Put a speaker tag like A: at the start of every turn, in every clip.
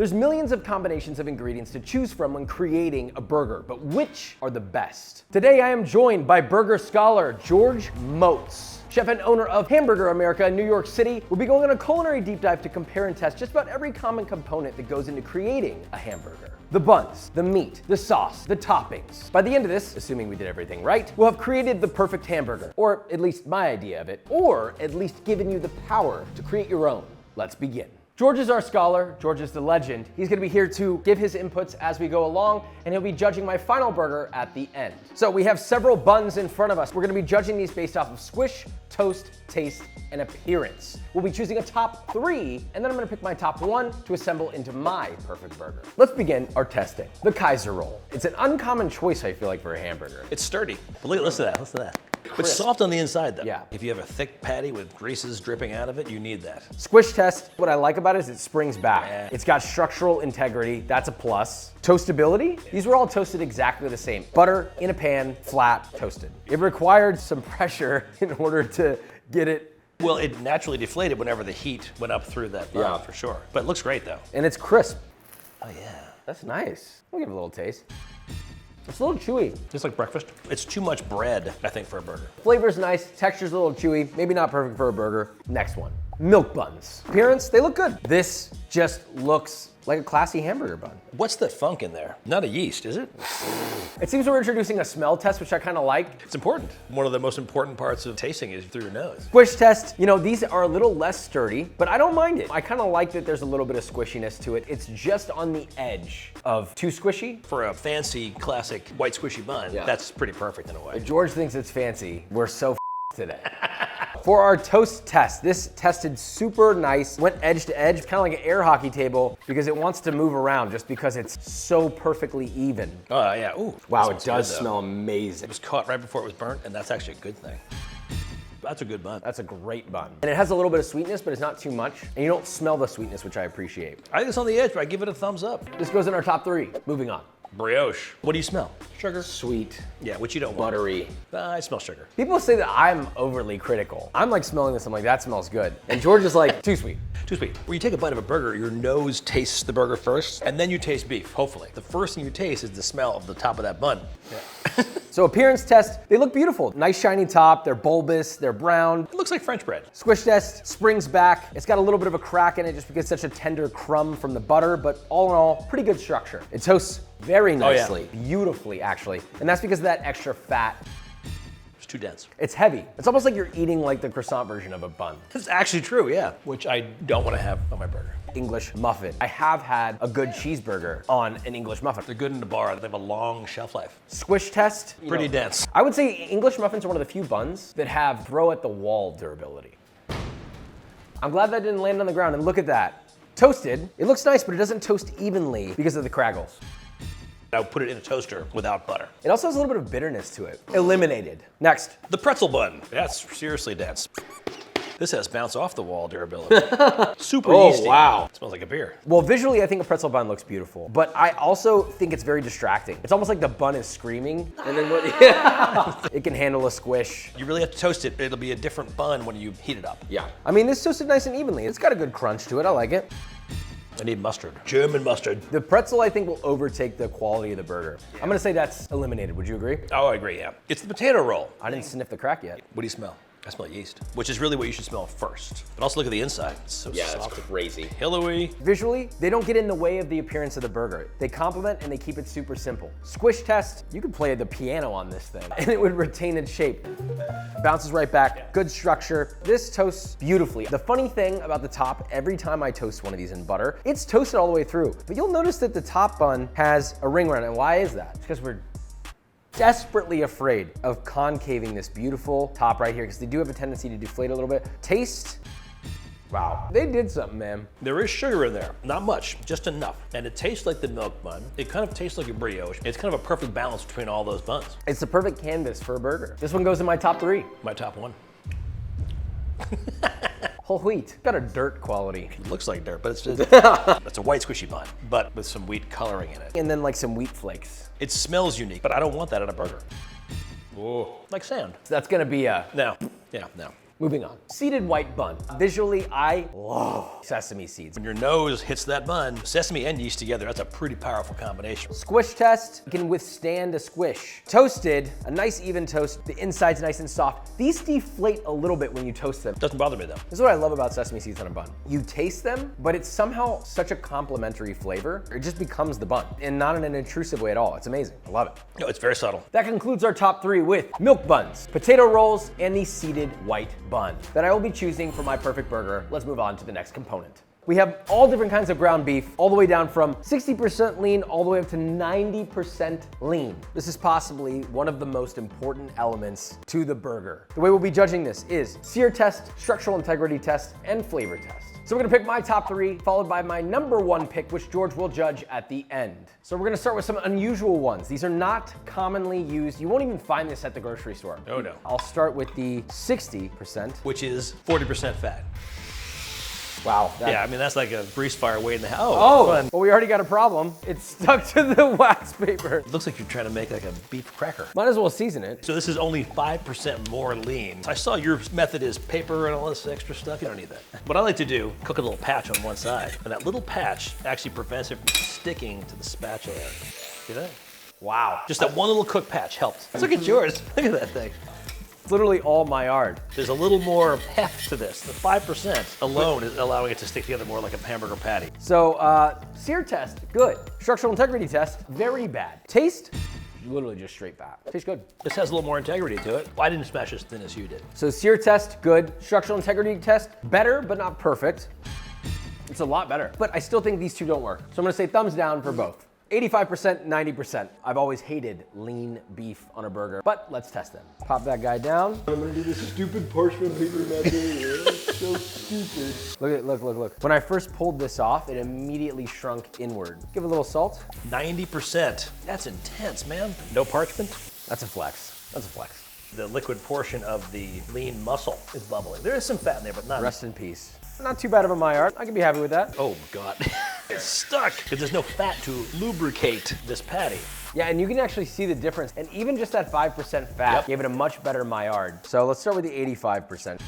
A: There's millions of combinations of ingredients to choose from when creating a burger, but which are the best? Today I am joined by burger scholar George Motz, chef and owner of Hamburger America in New York City. We'll be going on a culinary deep dive to compare and test just about every common component that goes into creating a hamburger. The buns, the meat, the sauce, the toppings. By the end of this, assuming we did everything right, we'll have created the perfect hamburger, or at least my idea of it, or at least given you the power to create your own. Let's begin. George is our scholar, George is the legend. He's gonna be here to give his inputs as we go along, and he'll be judging my final burger at the end. So we have several buns in front of us. We're gonna be judging these based off of squish, toast, taste, and appearance. We'll be choosing a top 3, and then I'm gonna pick my top 1 to assemble into my perfect burger. Let's begin our testing. The Kaiser roll. It's an uncommon choice, I feel like, for a hamburger.
B: It's sturdy. But listen to that, listen to that. It's soft on the inside though.
A: Yeah.
B: If you have a thick patty with greases dripping out of it, you need that.
A: Squish test, what I like about it is it springs back.
B: Yeah.
A: It's got structural integrity, that's a plus. Toastability, these were all toasted exactly the same. Butter in a pan, flat, toasted. It required some pressure in order to get it.
B: Well, it naturally deflated whenever the heat went up through that bun, for sure. But it looks great though.
A: And it's crisp.
B: Oh yeah.
A: That's nice. We'll give it a little taste. It's a little chewy.
B: Just like breakfast. It's too much bread, I think, for a burger.
A: Flavor's nice, texture's a little chewy, maybe not perfect for a burger. Next one, milk buns. Appearance, they look good. This just looks like a classy hamburger bun.
B: What's the funk in there? Not a yeast, is it?
A: It seems we're introducing a smell test, which I kind of like.
B: It's important. One of the most important parts of tasting is through your nose.
A: Squish test, you know, these are a little less sturdy, but I don't mind it. I kind of like that there's a little bit of squishiness to it. It's just on the edge of too squishy.
B: For a fancy, classic, white squishy bun, that's pretty perfect in a way.
A: If George thinks it's fancy, we're so today. For our toast test, this tested super nice, went edge to edge, kind of like an air hockey table because it wants to move around just because it's so perfectly even.
B: Oh yeah, ooh.
A: Wow, it does smell amazing.
B: It was caught right before it was burnt, and that's actually a good thing. That's a good bun.
A: That's a great bun. And it has a little bit of sweetness, but it's not too much. And you don't smell the sweetness, which I appreciate.
B: I think it's on the edge, but I give it a thumbs up.
A: This goes in our top 3. Moving on.
B: Brioche. What do you smell? Sugar?
A: Sweet.
B: Yeah, which you don't want.
A: Buttery.
B: I smell sugar.
A: People say that I'm overly critical. I'm like smelling this, I'm like, that smells good. And George is like, too sweet.
B: Too sweet. When you take a bite of a burger, your nose tastes the burger first, and then you taste beef, hopefully. The first thing you taste is the smell of the top of that bun. Yeah.
A: So appearance test, they look beautiful. Nice shiny top, they're bulbous, they're brown.
B: It looks like French bread.
A: Squish test, springs back. It's got a little bit of a crack in it just because it's such a tender crumb from the butter, but all in all, pretty good structure. It toasts very nicely, beautifully actually. And that's because of that extra fat.
B: It's too dense.
A: It's heavy. It's almost like you're eating like the croissant version of a bun.
B: It's actually true, yeah. Which I don't want to have on my burger.
A: English muffin. I have had a good cheeseburger on an English muffin.
B: They're good in the bar. They have a long shelf life.
A: Squish test.
B: Pretty dense.
A: I would say English muffins are one of the few buns that have throw at the wall durability. I'm glad that didn't land on the ground, and look at that. Toasted, it looks nice, but it doesn't toast evenly because of the craggles.
B: I would put it in a toaster without butter.
A: It also has a little bit of bitterness to it. Eliminated. Next.
B: The pretzel bun. That's seriously dense. This has bounce off the wall durability. Super yeasty.
A: Wow.
B: It smells like a beer.
A: Well, visually, I think a pretzel bun looks beautiful, but I also think it's very distracting. It's almost like the bun is screaming, and then it can handle a squish.
B: You really have to toast it. It'll be a different bun when you heat it up.
A: Yeah. I mean, this toasted nice and evenly. It's got a good crunch to it. I like it.
B: I need mustard. German mustard.
A: The pretzel, I think, will overtake the quality of the burger. I'm gonna say that's eliminated. Would you agree?
B: Oh, I agree, yeah. It's the potato roll.
A: I didn't sniff the crack yet.
B: What do you smell? I smell yeast, which is really what you should smell first. But also look at the inside. It's so soft.
A: It's crazy.
B: Pillowy.
A: Visually, they don't get in the way of the appearance of the burger. They complement and they keep it super simple. Squish test, you could play the piano on this thing and it would retain its shape. Bounces right back, good structure. This toasts beautifully. The funny thing about the top, every time I toast one of these in butter, it's toasted all the way through. But you'll notice that the top bun has a ring around it. And why is that? It's because we're desperately afraid of concaving this beautiful top right here because they do have a tendency to deflate a little bit. Taste, wow, they did something, man.
B: There is sugar in there, not much, just enough. And it tastes like the milk bun. It kind of tastes like a brioche. It's kind of a perfect balance between all those buns.
A: It's the perfect canvas for a burger. This one goes in my top 3.
B: My top 1.
A: Whole wheat, got a dirt quality.
B: It looks like dirt, but it's just, it's a white squishy bun, but with some wheat coloring in it.
A: And then like some wheat flakes.
B: It smells unique, but I don't want that in a burger. Whoa. Like sand.
A: So that's gonna be a
B: No, yeah, no.
A: Moving on. Seeded white bun. Visually, I love sesame seeds.
B: When your nose hits that bun, sesame and yeast together, that's a pretty powerful combination.
A: Squish test, can withstand a squish. Toasted, a nice even toast. The inside's nice and soft. These deflate a little bit when you toast them.
B: Doesn't bother me though.
A: This is what I love about sesame seeds on a bun. You taste them, but it's somehow such a complementary flavor. It just becomes the bun, and not in an intrusive way at all. It's amazing. I love it.
B: No, it's very subtle.
A: That concludes our top 3 with milk buns, potato rolls, and the seeded white bun that I will be choosing for my perfect burger. Let's move on to the next component. We have all different kinds of ground beef, all the way down from 60% lean all the way up to 90% lean. This is possibly one of the most important elements to the burger. The way we'll be judging this is sear test, structural integrity test, and flavor test. So we're gonna pick my top 3, followed by my number 1 pick, which George will judge at the end. So we're gonna start with some unusual ones. These are not commonly used. You won't even find this at the grocery store.
B: Oh no.
A: I'll start with the 60%.
B: Which is 40% fat.
A: Wow.
B: Yeah, I mean, that's like a grease fire way in the house.
A: Oh, well, we already got a problem. It's stuck to the wax paper.
B: It looks like you're trying to make like a beef cracker.
A: Might as well season it.
B: So this is only 5% more lean. I saw your method is paper and all this extra stuff. You don't need that. What I like to do, cook a little patch on one side, and that little patch actually prevents it from sticking to the spatula. See that?
A: Wow.
B: Just that one little cook patch helped. Look at yours. Look at that thing.
A: It's literally all my art.
B: There's a little more heft to this. The 5% alone is allowing it to stick together more like a hamburger patty.
A: So, sear test, good. Structural integrity test, very bad. Taste, literally just straight fat. Tastes good.
B: This has a little more integrity to it. I didn't smash as thin as you did.
A: So sear test, good. Structural integrity test, better, but not perfect. It's a lot better, but I still think these two don't work. So I'm gonna say thumbs down for both. 85%, 90%. I've always hated lean beef on a burger, but let's test them. Pop that guy down.
C: I'm gonna do this stupid parchment paper method. It's so stupid.
A: Look. When I first pulled this off, it immediately shrunk inward. Give it a little salt.
B: 90%. That's intense, man. No parchment.
A: That's a flex.
B: The liquid portion of the lean muscle is bubbling. There is some fat in there, but not.
A: Rest in peace. Not too bad of a Maillard. I can be happy with that.
B: Oh God, it's stuck because there's no fat to lubricate this patty.
A: Yeah, and you can actually see the difference. And even just that 5% fat gave it a much better Maillard. So let's start with the 85%.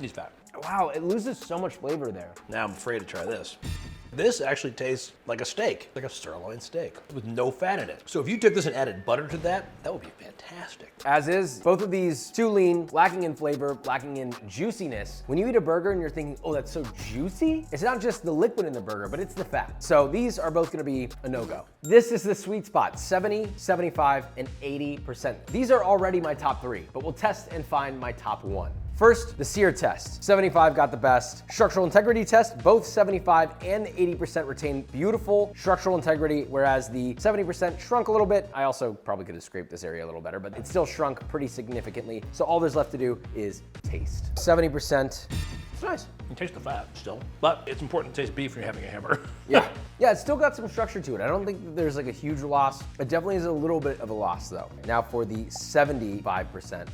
B: Needs fat.
A: Wow, it loses so much flavor there.
B: Now I'm afraid to try this. This actually tastes like a steak, like a sirloin steak with no fat in it. So if you took this and added butter to that, that would be fantastic.
A: As is, both of these too lean, lacking in flavor, lacking in juiciness. When you eat a burger and you're thinking, oh, that's so juicy, it's not just the liquid in the burger, but it's the fat. So these are both gonna be a no-go. This is the sweet spot, 70, 75, and 80%. These are already my top 3, but we'll test and find my top 1. First, the sear test. 75 got the best. Structural integrity test, both 75 and 80% retain beautiful structural integrity, whereas the 70% shrunk a little bit. I also probably could have scraped this area a little better, but it still shrunk pretty significantly. So all there's left to do is taste. 70%, it's nice.
B: You taste the fat still, but it's important to taste beef when you're having a hamburger.
A: Yeah, it's still got some structure to it. I don't think that there's like a huge loss. It definitely is a little bit of a loss though. Now for the 75%,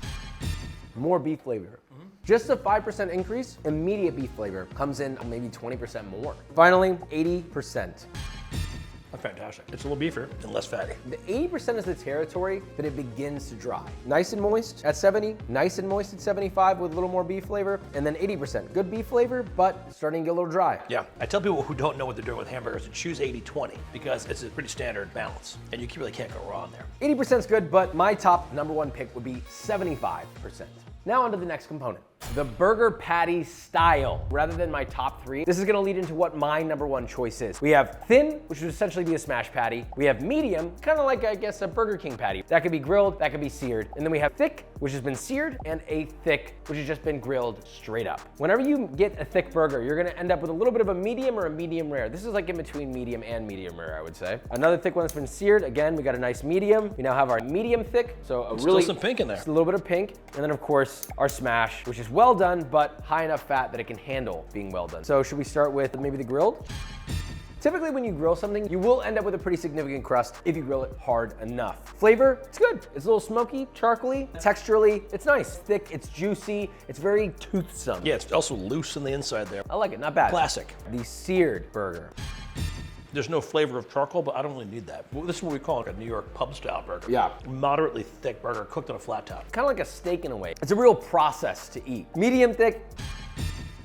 A: more beef flavor. Just a 5% increase, immediate beef flavor comes in maybe 20% more. Finally, 80%.
B: That's fantastic. It's a little beefier and less fatty.
A: The 80% is the territory that it begins to dry. Nice and moist at 70, nice and moist at 75 with a little more beef flavor, and then 80%. Good beef flavor, but starting to get a little dry.
B: Yeah, I tell people who don't know what they're doing with hamburgers to choose 80-20 because it's a pretty standard balance and you really can't go wrong there.
A: 80% is good, but my top number 1 pick would be 75%. Now on to the next component. The burger patty style. Rather than my top 3, this is gonna lead into what my number 1 choice is. We have thin, which would essentially be a smash patty. We have medium, kind of like, I guess, a Burger King patty. That could be grilled, that could be seared. And then we have thick, which has been seared, and a thick, which has just been grilled straight up. Whenever you get a thick burger, you're gonna end up with a little bit of a medium or a medium rare. This is like in between medium and medium rare, I would say. Another thick one that's been seared. Again, we got a nice medium. We now have our medium thick, so a really—
B: still some pink in there.
A: Just a little bit of pink. And then of course, our smash, which is well done, but high enough fat that it can handle being well done. So should we start with maybe the grilled? Typically when you grill something, you will end up with a pretty significant crust if you grill it hard enough. Flavor, it's good. It's a little smoky, charcoaly. Texturally, it's nice. Thick, it's juicy, it's very toothsome.
B: Yeah, it's also loose on the inside there.
A: I like it, not bad.
B: Classic.
A: The seared burger.
B: There's no flavor of charcoal, but I don't really need that. Well, this is what we call like a New York pub style burger.
A: Yeah.
B: Moderately thick burger cooked on a flat top.
A: Kind of like a steak in a way. It's a real process to eat. Medium thick.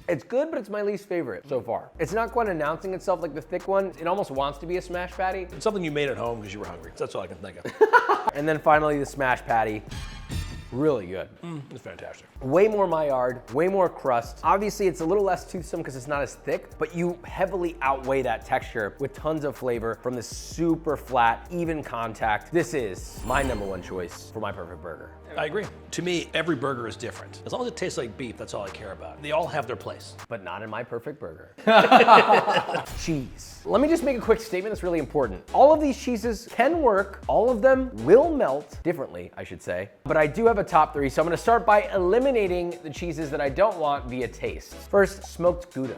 A: It's good, but it's my least favorite so far. It's not quite announcing itself like the thick one. It almost wants to be a smash patty.
B: It's something you made at home because you were hungry. That's all I can think of.
A: And then finally the smash patty. Really good.
B: It's fantastic.
A: Way more Maillard, way more crust. Obviously, it's a little less toothsome because it's not as thick, but you heavily outweigh that texture with tons of flavor from this super flat, even contact. This is my #1 choice for my perfect burger.
B: I agree. To me, every burger is different. As long as it tastes like beef, that's all I care about. They all have their place.
A: But not in my perfect burger. Cheese. Let me just make a quick statement that's really important. All of these cheeses can work. All of them will melt differently, I should say. But I do have a top 3, so I'm gonna start by eliminating the cheeses that I don't want via taste. First, smoked Gouda.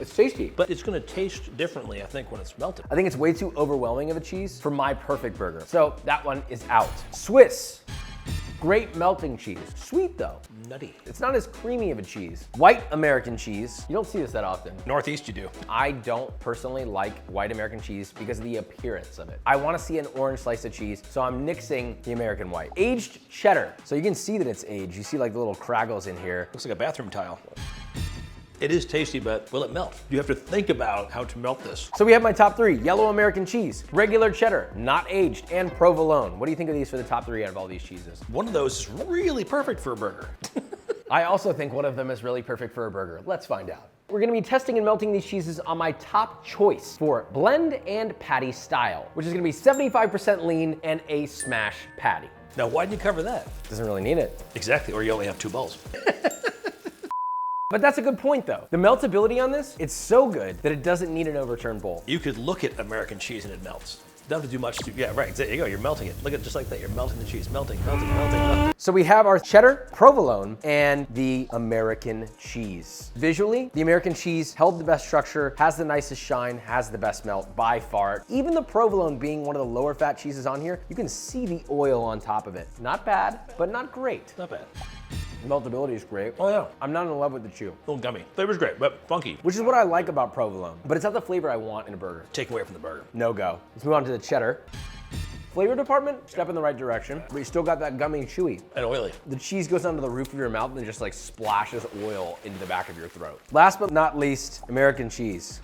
A: It's tasty.
B: But it's gonna taste differently, I think, when it's melted.
A: I think it's way too overwhelming of a cheese for my perfect burger. So that one is out. Swiss. Great melting cheese. Sweet though.
B: Nutty.
A: It's not as creamy of a cheese. White American cheese. You don't see this that often.
B: Northeast you do.
A: I don't personally like white American cheese because of the appearance of it. I want to see an orange slice of cheese, so I'm nixing the American white. Aged cheddar. So you can see that it's aged. You see like the little craggles in here.
B: Looks like a bathroom tile. It is tasty, but will it melt? You have to think about how to melt this.
A: So we have my top 3. Yellow American cheese, regular cheddar, not aged, and provolone. What do you think of these for the top 3 out of all these cheeses?
B: One of those is really perfect for a burger.
A: I also think one of them is really perfect for a burger. Let's find out. We're gonna be testing and melting these cheeses on my top choice for blend and patty style, which is gonna be 75% lean and a smash patty.
B: Now, why did you cover that?
A: Doesn't really need it.
B: Exactly, or you only have 2 bowls.
A: But that's a good point though. The meltability on this, it's so good that it doesn't need an overturned bowl.
B: You could look at American cheese and it melts. Don't have to do much to, yeah, right, there you go, you're melting it. Look at it just like that, you're melting the cheese, melting, melting, melting, melting.
A: So we have our cheddar, provolone, and the American cheese. Visually, the American cheese held the best structure, has the nicest shine, has the best melt by far. Even the provolone being one of the lower fat cheeses on here, you can see the oil on top of it. Not bad, but not great.
B: Not bad.
A: Meltability is great.
B: Oh yeah.
A: I'm not in love with the chew.
B: A little gummy. Flavor's great, but funky.
A: Which is what I like about provolone, but it's not the flavor I want in a burger.
B: Take away from the burger.
A: No go. Let's move on to the cheddar. Flavor department, step in the right direction, but you still got that gummy and chewy.
B: And oily.
A: The cheese goes onto the roof of your mouth and just like splashes oil into the back of your throat. Last but not least, American cheese.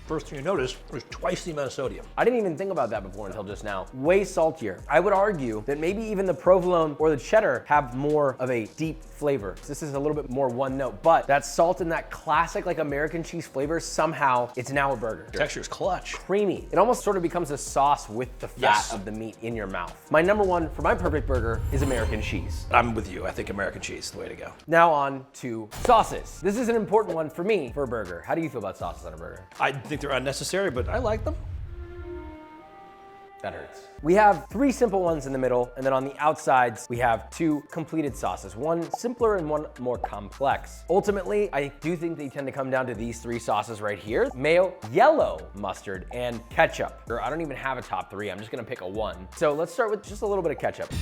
B: First thing you notice, there's twice the amount of sodium.
A: I didn't even think about that before until just now. Way saltier. I would argue that maybe even the provolone or the cheddar have more of a deep flavor. This is a little bit more one note, but that salt and that classic like American cheese flavor, somehow it's now a burger.
B: Texture's clutch.
A: Creamy. It almost sort of becomes a sauce with the fat of the meat in your mouth. My #1 for my perfect burger is American cheese.
B: I'm with you, I think American cheese is the way to go.
A: Now on to sauces. This is an important one for me for a burger. How do you feel about sauces on a burger?
B: I think they're unnecessary, but I like them.
A: That hurts. We have 3 simple ones in the middle, and then on the outsides, we have 2 completed sauces, one simpler and one more complex. Ultimately, I do think they tend to come down to these 3 sauces right here: mayo, yellow mustard, and ketchup. I don't even have a top 3, I'm just gonna pick a 1. So let's start with just a little bit of ketchup.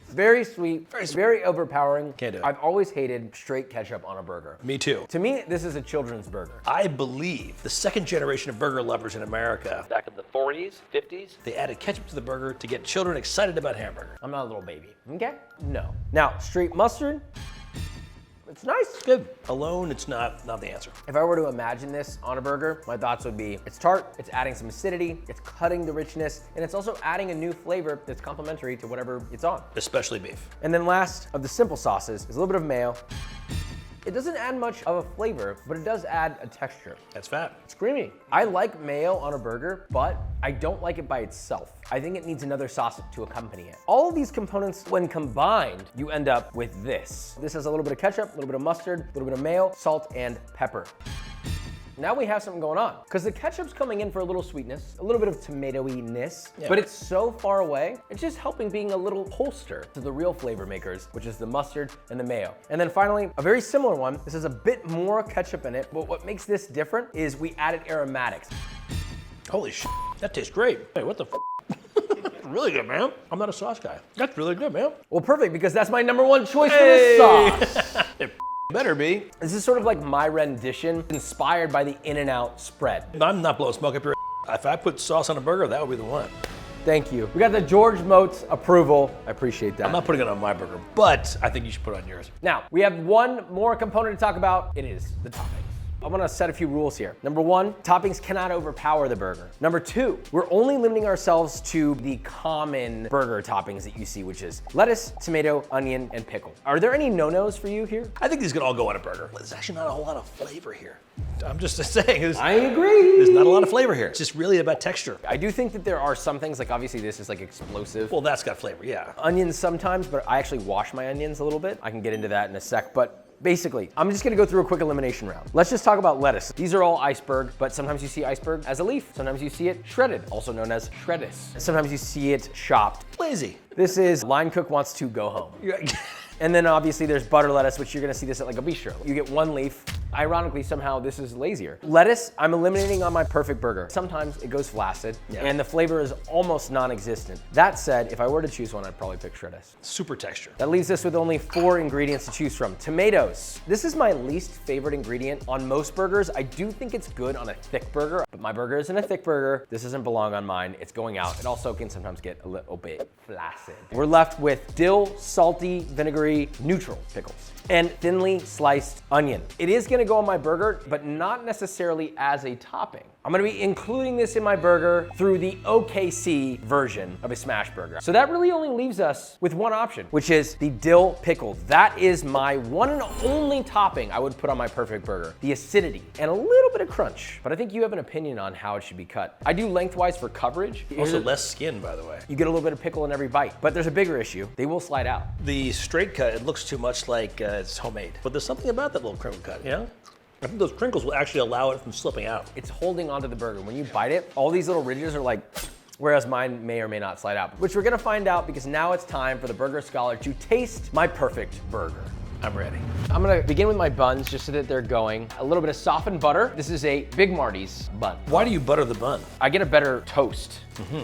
A: Very sweet, very overpowering.
B: Can't do it.
A: I've always hated straight ketchup on a burger.
B: Me too.
A: To me, this is a children's burger.
B: I believe the second generation of burger lovers in America, back in the 40s, 50s, they added ketchup to the burger to get children excited about hamburger.
A: I'm not a little baby, okay? No. Now, straight mustard, it's nice.
B: Good. Alone, it's not the answer.
A: If I were to imagine this on a burger, my thoughts would be it's tart, it's adding some acidity, it's cutting the richness, and it's also adding a new flavor that's complementary to whatever it's on.
B: Especially beef.
A: And then last of the simple sauces is a little bit of mayo. It doesn't add much of a flavor, but it does add a texture.
B: That's fat.
A: It's creamy. I like mayo on a burger, but I don't like it by itself. I think it needs another sauce to accompany it. All of these components, when combined, you end up with this. This has a little bit of ketchup, a little bit of mustard, a little bit of mayo, salt, and pepper. Now we have something going on, because the ketchup's coming in for a little sweetness, a little bit of tomatoey-ness, but it's so far away, it's just helping being a little holster to the real flavor makers, which is the mustard and the mayo. And then finally, a very similar one. This has a bit more ketchup in it, but what makes this different is we added aromatics.
B: Holy shit, that tastes great. Hey, what the f? Really good, man. I'm not a sauce guy. That's really good, man.
A: Well, perfect, because that's my #1 choice for this sauce.
B: It better be.
A: This is sort of like my rendition, inspired by the In-N-Out spread.
B: I'm not blowing smoke up your If I put sauce on a burger, that would be the one.
A: Thank you. We got the George Motz approval. I appreciate that.
B: I'm not putting it on my burger, but I think you should put it on yours.
A: Now, we have one more component to talk about. It is the toppings. I want to set a few rules here. Number one, toppings cannot overpower the burger. Number two, we're only limiting ourselves to the common burger toppings that you see, which is lettuce, tomato, onion, and pickle. Are there any no-nos for you here?
B: I think these could all go on a burger. There's actually not a whole lot of flavor here. I'm just saying.
A: I agree.
B: There's not a lot of flavor here. It's just really about texture.
A: I do think that there are some things, like obviously this is like explosive.
B: Well, that's got flavor, yeah.
A: Onions sometimes, but I actually wash my onions a little bit. I can get into that in a sec, but basically, I'm just gonna go through a quick elimination round. Let's just talk about lettuce. These are all iceberg, but sometimes you see iceberg as a leaf. Sometimes you see it shredded, also known as shreddis. Sometimes you see it chopped.
B: Lazy.
A: This is line cook wants to go home. And then obviously there's butter lettuce, which you're gonna see this at like a bistro. You get one leaf. Ironically, somehow this is lazier. Lettuce, I'm eliminating on my perfect burger. Sometimes it goes flaccid, and the flavor is almost non-existent. That said, if I were to choose one, I'd probably pick shreddis.
B: Super texture.
A: That leaves us with only 4 ingredients to choose from. Tomatoes. This is my least favorite ingredient on most burgers. I do think it's good on a thick burger, but my burger isn't a thick burger. This doesn't belong on mine. It's going out. It also can sometimes get a little bit flaccid. We're left with dill, salty, vinegary, neutral pickles, and thinly sliced onion. It is gonna go on my burger, but not necessarily as a topping. I'm gonna be including this in my burger through the OKC version of a smash burger. So that really only leaves us with one option, which is the dill pickle. That is my one and only topping I would put on my perfect burger. The acidity and a little bit of crunch, but I think you have an opinion on how it should be cut. I do lengthwise for coverage.
B: Also less skin, by the way.
A: You get a little bit of pickle in every bite, but there's a bigger issue. They will slide out.
B: The straight cut, it looks too much like it's homemade. But there's something about that little crinkle cut, you know? I think those crinkles will actually allow it from slipping out.
A: It's holding onto the burger. When you bite it, all these little ridges are like, whereas mine may or may not slide out, which we're gonna find out because now it's time for the burger scholar to taste my perfect burger.
B: I'm ready.
A: I'm gonna begin with my buns just so that they're going. A little bit of softened butter. This is a Big Marty's bun.
B: Why do you butter the bun?
A: I get a better toast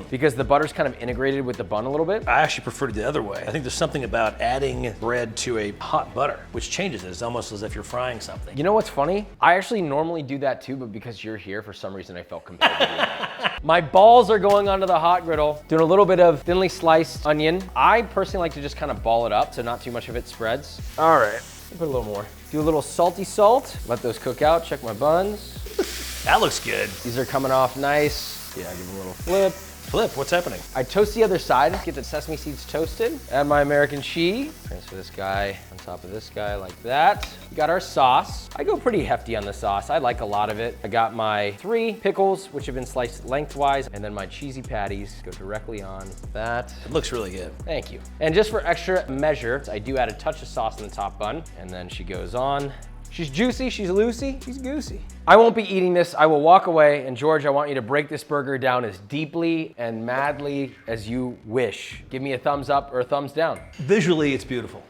A: because the butter's kind of integrated with the bun a little bit.
B: I actually prefer it the other way. I think there's something about adding bread to a hot butter, which changes it. It's almost as if you're frying something.
A: You know what's funny? I actually normally do that too, but because you're here, for some reason I felt compelled to do that. My balls are going onto the hot griddle. Doing a little bit of thinly sliced onion. I personally like to just kind of ball it up so not too much of it spreads. All right. Put a little more. Do a little salty salt. Let those cook out. Check my buns.
B: That looks good.
A: These are coming off nice. Yeah, give them a little flip.
B: Flip, what's happening?
A: I toast the other side, get the sesame seeds toasted. Add my American cheese. Transfer this guy on top of this guy like that. We got our sauce. I go pretty hefty on the sauce. I like a lot of it. I got my 3 pickles, which have been sliced lengthwise, and then my cheesy patties go directly on that.
B: It looks really good.
A: Thank you. And just for extra measure, I do add a touch of sauce in the top bun, and then she goes on. She's juicy, she's loosey, she's goosey. I won't be eating this, I will walk away, and George, I want you to break this burger down as deeply and madly as you wish. Give me a thumbs up or a thumbs down.
B: Visually, it's beautiful.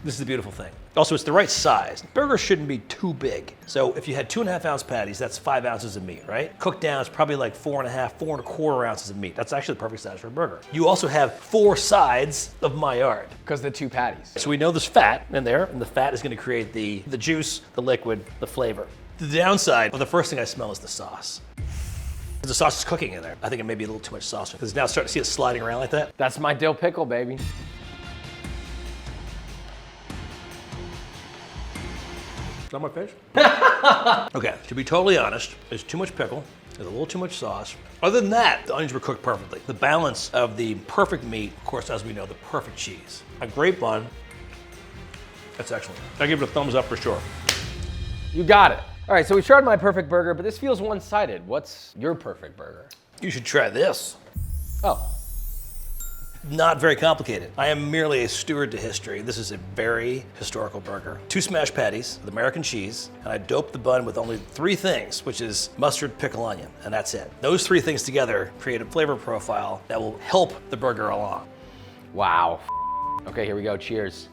B: This is a beautiful thing. Also, it's the right size. Burgers shouldn't be too big. So if you had 2.5 ounce patties, that's 5 ounces of meat, right? Cooked down, it's probably like 4.5, 4.25 ounces of meat. That's actually the perfect size for a burger. You also have 4 sides of Maillard.
A: Because the 2 patties.
B: So we know there's fat in there, and the fat is gonna create the juice, the liquid, the flavor. The downside, well, the first thing I smell is the sauce. The sauce is cooking in there. I think it may be a little too much sauce, because now starting to see it sliding around like that.
A: That's my dill pickle, baby.
B: On my face? Okay, to be totally honest, there's too much pickle, there's a little too much sauce. Other than that, the onions were cooked perfectly. The balance of the perfect meat, of course, as we know, the perfect cheese. A great bun, that's excellent. I give it a thumbs up for sure.
A: You got it. All right, so we tried my perfect burger, but this feels one-sided. What's your perfect burger?
B: You should try this.
A: Oh.
B: Not very complicated. I am merely a steward to history. This is a very historical burger. 2 smashed patties with American cheese, and I doped the bun with only 3 things, which is mustard, pickle, onion, and that's it. Those 3 things together create a flavor profile that will help the burger along.
A: Wow. Okay, here we go. Cheers.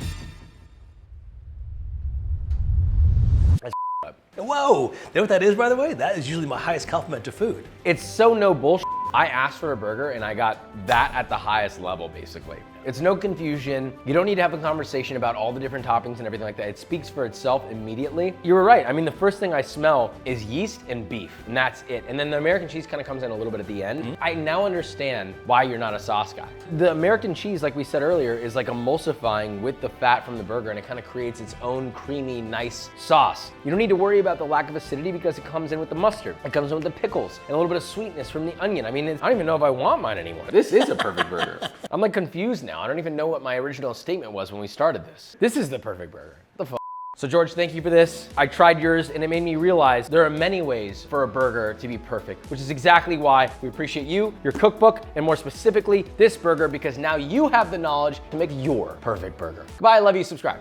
B: Whoa! You know what that is, by the way? That is usually my highest compliment to food.
A: It's so no bullshit. I asked for a burger and I got that at the highest level, basically. It's no confusion. You don't need to have a conversation about all the different toppings and everything like that. It speaks for itself immediately. You were right. I mean, the first thing I smell is yeast and beef, and that's it. And then the American cheese kind of comes in a little bit at the end. I now understand why you're not a sauce guy. The American cheese, like we said earlier, is like emulsifying with the fat from the burger, and it kind of creates its own creamy, nice sauce. You don't need to worry about the lack of acidity because it comes in with the mustard. It comes in with the pickles and a little bit of sweetness from the onion. I mean, I don't even know if I want mine anymore. This is a perfect burger. I'm like confused now. I don't even know what my original statement was when we started this. This is the perfect burger. What the fuck? So George, thank you for this. I tried yours and it made me realize there are many ways for a burger to be perfect, which is exactly why we appreciate you, your cookbook, and more specifically, this burger, because now you have the knowledge to make your perfect burger. Goodbye, I love you, subscribe.